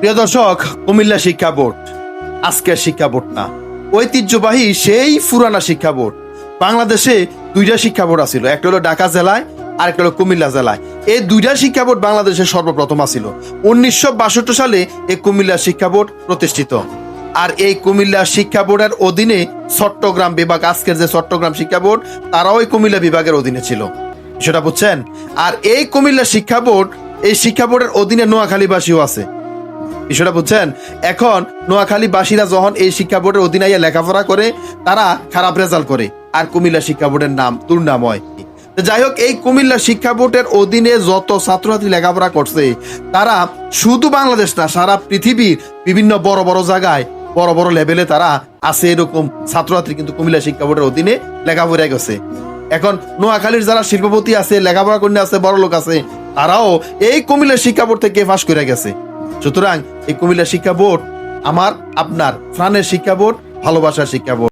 প্রিয় দর্শক, কুমিল্লা শিক্ষা বোর্ড আজকের শিক্ষা বোর্ড না, ঐতিহ্যবাহী সেই পুরানা শিক্ষা বোর্ড। বাংলাদেশে দুইটা শিক্ষা বোর্ড আছিল, একটা হলো ঢাকা জেলায় আর একটা হলো কুমিল্লা জেলায়। এই দুইটা শিক্ষা বোর্ড বাংলাদেশের সর্বপ্রথম আছিল। 1962 সালে এই কুমিল্লা শিক্ষা বোর্ড প্রতিষ্ঠিত। আর এই কুমিল্লা শিক্ষা বোর্ডের অধীনে চট্টগ্রাম বিভাগ, আজকের যে চট্টগ্রাম শিক্ষা বোর্ড, তারাও এই কুমিল্লা বিভাগের অধীনে ছিল। সেটা বুঝছেন? আর এই কুমিল্লা শিক্ষা বোর্ড, এই শিক্ষা বোর্ডের অধীনে নোয়াখালীবাসীও আছে। বিষয়টা বুঝছেন? এখন নোয়াখালীবাসীরা যখন এই শিক্ষা বোর্ডের অধীনে লেখাপড়া করে, তারা খারাপ রেজাল্ট করে, আর কুমিল্লা শিক্ষা বোর্ডের নাম দুর্নাম হয়। যাই হোক, এই কুমিল্লা শিক্ষা বোর্ডের অধীনে যত ছাত্রছাত্রী লেখাপড়া করছে, তারা শুধু বাংলাদেশ না, সারা পৃথিবীর বিভিন্ন বড় বড় জায়গায়, বড় বড় লেভেলে তারা আছে। এরকম ছাত্রছাত্রী কিন্তু কুমিল্লা শিক্ষা বোর্ডের অধীনে লেখাপড়া গেছে। এখন নোয়াখালীর যারা শিল্পপতি আছে, লেখাপড়া করে আছে, বড় লোক আছে, তারাও এই কুমিল্লা শিক্ষা বোর্ড থেকে পাশ করে গেছে। সুতরাং এই কুমিল্লা শিক্ষা বোর্ড আমার আপনার প্রাণের শিক্ষা বোর্ড, ভালোবাসার শিক্ষা বোর্ড।